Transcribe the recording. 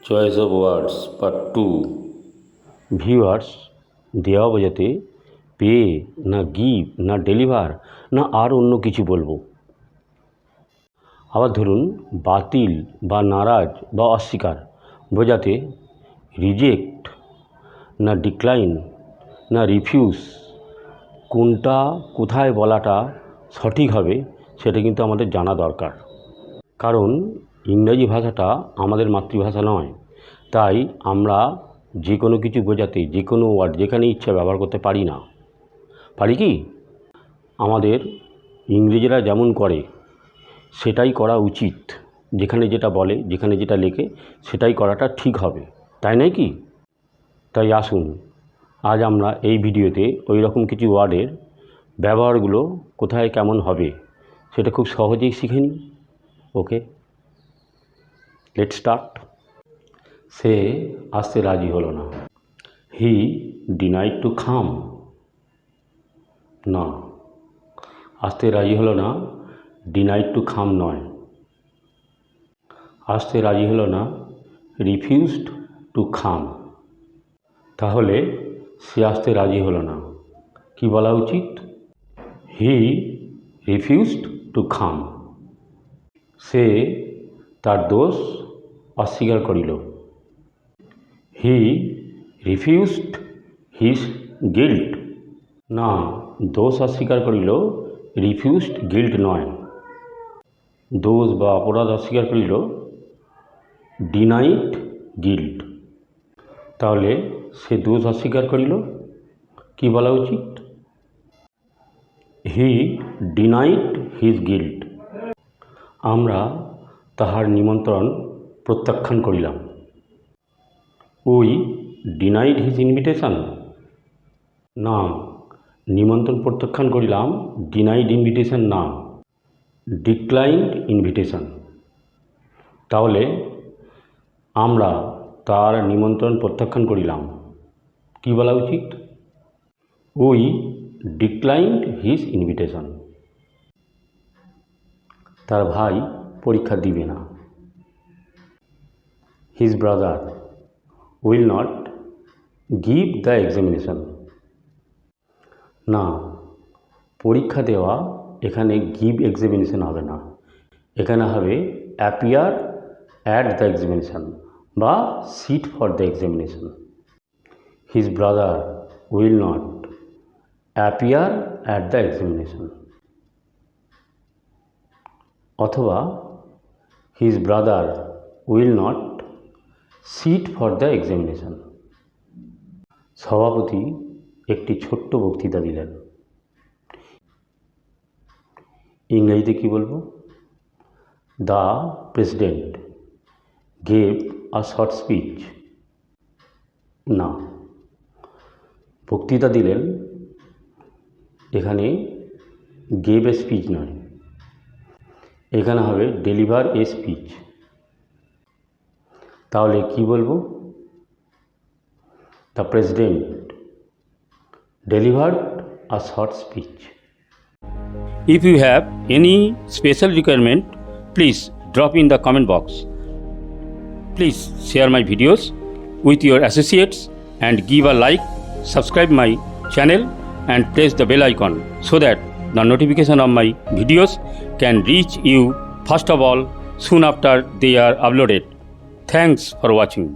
Choice of words part 2। Viewers, দেওয়া বোঝাতে pay না গিভ না ডেলিভার না আর অন্য কিছু বলবো। আবার ধরুন বাতিল বা নারাজ বা অস্বীকার বোঝাতে রিজেক্ট না ডিক্লাইন না রিফিউজ, কোনটা কোথায় বলাটা সঠিক হবে সেটা কিন্তু আমাদের জানা দরকার। কারণ ইংরাজি ভাষাটা আমাদের মাতৃভাষা নয়, তাই আমরা যে কোনো কিছু বোঝাতে যে কোনো ওয়ার্ড যেখানে ইচ্ছা ব্যবহার করতে পারি না। পারি কি? আমাদের ইংরেজরা যেমন করে সেটাই করা উচিত। যেখানে যেটা বলে, যেখানে যেটা লেখে সেটাই করাটা ঠিক হবে, তাই নয় কি? তাই আসুন আজ আমরা এই ভিডিওতে ওই রকম কিছু ওয়ার্ডের ব্যবহারগুলো কোথায় কেমন হবে সেটা খুব সহজেই শিখে নিই। ওকে, লেটস স্টার্ট। সে আসতে রাজি হলো না। হি ডিনাইড টু কাম। না, আসতে রাজি হলো না, ডিনাইড টু কাম নয়। আসতে রাজি হলো না, রিফিউজড টু কাম। তাহলে সে আসতে রাজি হলো না, কি বলা উচিত? He refused to come. সে তার দোষ অস্বীকার করিল। He refused his guilt. না, দোষ অস্বীকার করিল, রিফিউজড গিল্ট নয়। দোষ বা অপরাধ অস্বীকার করিল, ডিনাইড গিল্ট। তাহলে সে দোষ অস্বীকার করিল, কি বলা উচিত? হি ডিনাইড হিজ গিল্ট। আমরা তাহার নিমন্ত্রণ প্রত্যাখ্যান করিলাম। We denied his invitation. না, নিমন্ত্রণ প্রত্যাখ্যান করিলাম, ডিনাইড ইনভিটেশন না, ডিক্লাইন্ড ইনভিটেশন। তাহলে আমরা তার নিমন্ত্রণ প্রত্যাখ্যান করিলাম, কি বলা উচিত? We declined his invitation. তার ভাই পরীক্ষা দিবে না। His brother will not give the examination. না, পরীক্ষা দেওয়া এখানে গিভ এক্সামিনেশন হবে না, এখানে হবে অ্যাপিয়ার অ্যাট দ্য এক্সামিনেশন বা sit for the examination. His brother will not appear at the examination. অথবা his brother will not sit for the examination. সভাপতি একটি ছোট্ট বক্তৃতা দিলেন। ইংরেজিতে কি বলবো? The president gave a short speech. না, বক্তৃতা দিলেন, এখানে গেভ এ স্পিচ নয়, এখানে হবে ডেলিভার এ স্পিচ। তাহলে কি বলবো? The president delivered a short speech. If you have any special requirement, please drop in the comment box. Please share my videos with your associates and give a like, subscribe my channel and press the bell icon so that the notification of my videos can reach you first of all soon after they are uploaded. Thanks for watching.